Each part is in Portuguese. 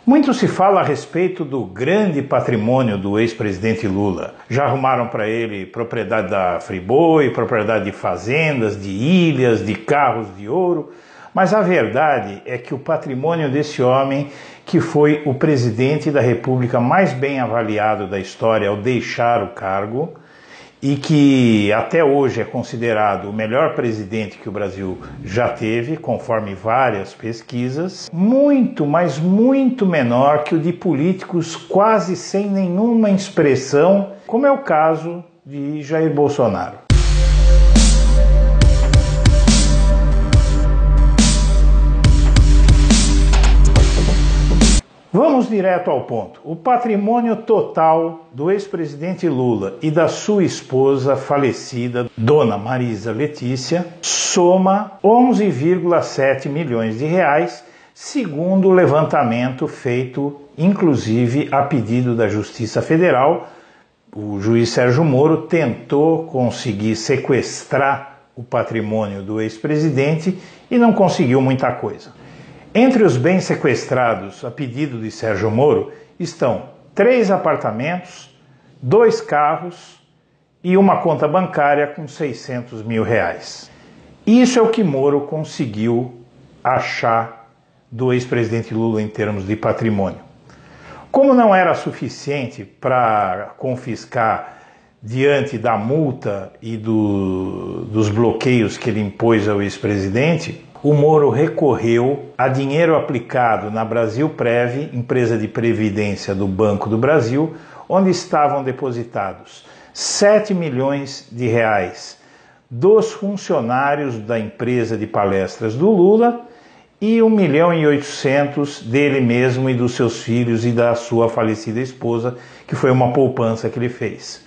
Muito se fala a respeito do grande patrimônio do ex-presidente Lula. Já arrumaram para ele propriedade da Friboi, propriedade de fazendas, de ilhas, de carros de ouro. Mas a verdade é que o patrimônio desse homem, que foi o presidente da República mais bem avaliado da história ao deixar o cargo, e que até hoje é considerado o melhor presidente que o Brasil já teve, conforme várias pesquisas, muito, mas muito menor que o de políticos quase sem nenhuma expressão, como é o caso de Jair Bolsonaro. Vamos direto ao ponto. O patrimônio total do ex-presidente Lula e da sua esposa falecida, Dona Marisa Letícia, soma 11,7 milhões de reais, segundo o levantamento feito, inclusive, a pedido da Justiça Federal. O juiz Sérgio Moro tentou conseguir sequestrar o patrimônio do ex-presidente e não conseguiu muita coisa. Entre os bens sequestrados a pedido de Sérgio Moro estão 3 apartamentos, 2 carros e uma conta bancária com 600 mil reais. Isso é o que Moro conseguiu achar do ex-presidente Lula em termos de patrimônio. Como não era suficiente para confiscar diante da multa e dos bloqueios que ele impôs ao ex-presidente, o Moro recorreu a dinheiro aplicado na Brasilprev, empresa de previdência do Banco do Brasil, onde estavam depositados 7 milhões de reais dos funcionários da empresa de palestras do Lula e 1.800.000 dele mesmo e dos seus filhos e da sua falecida esposa, que foi uma poupança que ele fez.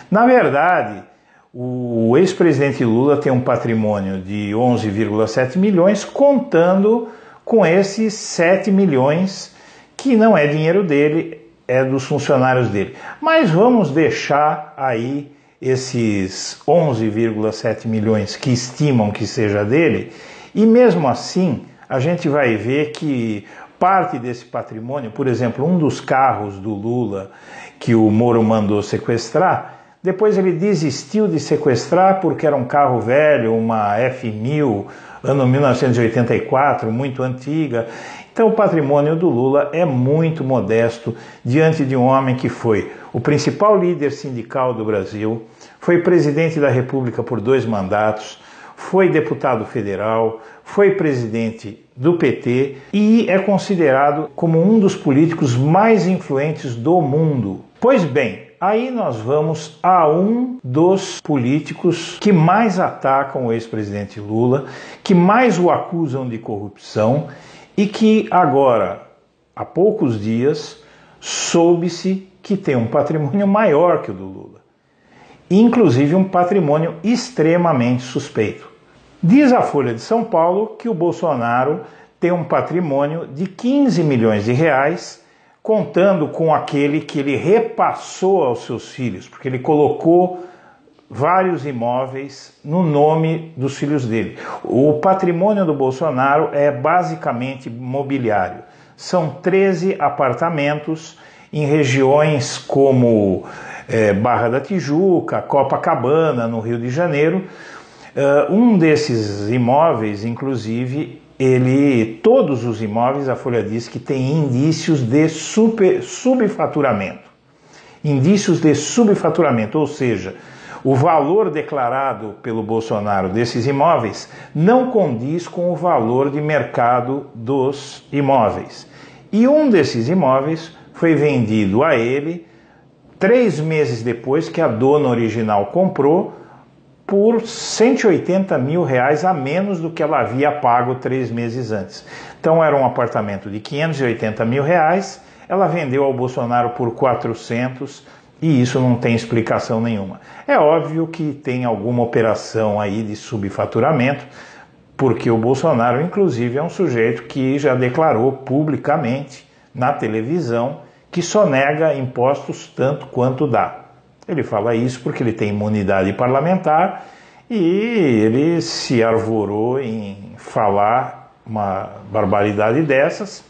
Na verdade, o ex-presidente Lula tem um patrimônio de 11,7 milhões, contando com esses 7 milhões, que não é dinheiro dele, é dos funcionários dele. Mas vamos deixar aí esses 11,7 milhões que estimam que seja dele, e mesmo assim a gente vai ver que parte desse patrimônio, por exemplo, um dos carros do Lula que o Moro mandou sequestrar, depois ele desistiu de sequestrar porque era um carro velho, uma F1000, ano 1984, muito antiga. Então o patrimônio do Lula é muito modesto diante de um homem que foi o principal líder sindical do Brasil, foi presidente da República por 2 mandatos, foi deputado federal, foi presidente do PT e é considerado como um dos políticos mais influentes do mundo. Pois bem, aí nós vamos a um dos políticos que mais atacam o ex-presidente Lula, que mais o acusam de corrupção e que agora, há poucos dias, soube-se que tem um patrimônio maior que o do Lula. Inclusive um patrimônio extremamente suspeito. Diz a Folha de São Paulo que o Bolsonaro tem um patrimônio de 15 milhões de reais, contando com aquele que ele repassou aos seus filhos, porque ele colocou vários imóveis no nome dos filhos dele. O patrimônio do Bolsonaro é basicamente mobiliário. São 13 apartamentos em regiões como Barra da Tijuca, Copacabana, no Rio de Janeiro. Um desses imóveis, inclusive, todos os imóveis, a Folha diz que tem indícios de subfaturamento. Indícios de subfaturamento, ou seja, o valor declarado pelo Bolsonaro desses imóveis não condiz com o valor de mercado dos imóveis. E um desses imóveis foi vendido a ele 3 meses depois que a dona original comprou, por 180 mil reais a menos do que ela havia pago 3 meses antes. Então era um apartamento de 580 mil reais, ela vendeu ao Bolsonaro por 400 e isso não tem explicação nenhuma. É óbvio que tem alguma operação aí de subfaturamento, porque o Bolsonaro, inclusive, é um sujeito que já declarou publicamente na televisão que só nega impostos tanto quanto dá. Ele fala isso porque ele tem imunidade parlamentar e ele se arvorou em falar uma barbaridade dessas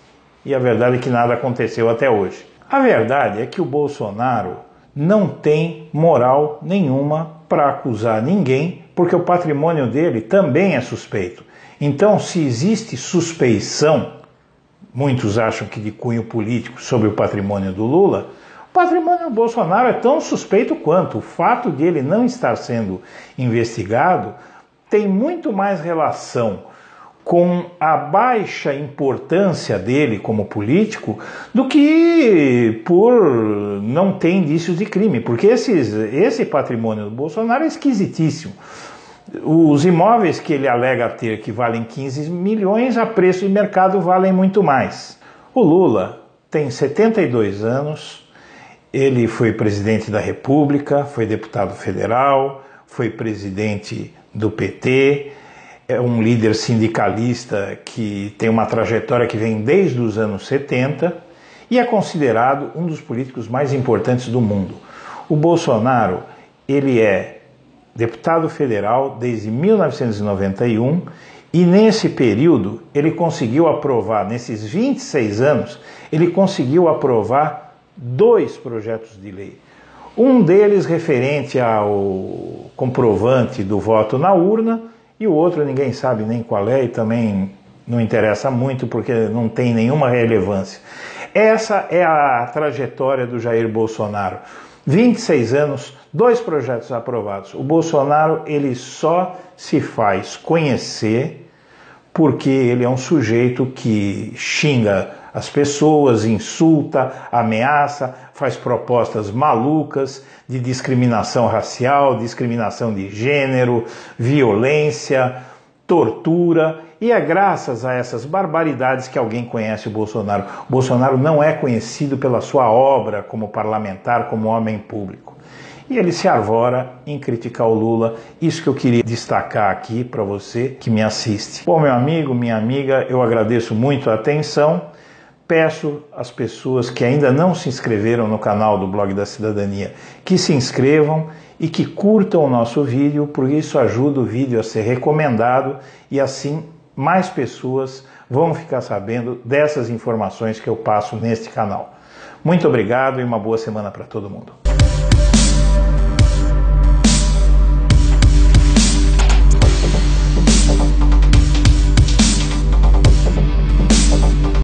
e a verdade é que nada aconteceu até hoje. A verdade é que o Bolsonaro não tem moral nenhuma para acusar ninguém, porque o patrimônio dele também é suspeito. Então, se existe suspeição, muitos acham que de cunho político, sobre o patrimônio do Lula, o patrimônio do Bolsonaro é tão suspeito quanto. O fato de ele não estar sendo investigado tem muito mais relação com a baixa importância dele como político do que por não ter indícios de crime, porque esse patrimônio do Bolsonaro é esquisitíssimo. Os imóveis que ele alega ter, que valem 15 milhões, a preço de mercado valem muito mais. O Lula tem 72 anos, ele foi presidente da República, foi deputado federal, foi presidente do PT, é um líder sindicalista que tem uma trajetória que vem desde os anos 70 e é considerado um dos políticos mais importantes do mundo. O Bolsonaro, ele é deputado federal desde 1991 e nesse período ele conseguiu aprovar, nesses 26 anos, ele conseguiu aprovar 2 projetos de lei. Um deles referente ao comprovante do voto na urna e o outro ninguém sabe nem qual é e também não interessa muito porque não tem nenhuma relevância. Essa é a trajetória do Jair Bolsonaro. 26 anos, 2 projetos aprovados. O Bolsonaro, ele só se faz conhecer porque ele é um sujeito que xinga as pessoas, insulta, ameaça, faz propostas malucas de discriminação racial, discriminação de gênero, violência, tortura, e é graças a essas barbaridades que alguém conhece o Bolsonaro. O Bolsonaro não é conhecido pela sua obra como parlamentar, como homem público. E ele se arvora em criticar o Lula. Isso que eu queria destacar aqui para você que me assiste. Bom, meu amigo, minha amiga, eu agradeço muito a atenção. Peço às pessoas que ainda não se inscreveram no canal do Blog da Cidadania que se inscrevam e que curtam o nosso vídeo, porque isso ajuda o vídeo a ser recomendado e assim mais pessoas vão ficar sabendo dessas informações que eu passo neste canal. Muito obrigado e uma boa semana para todo mundo.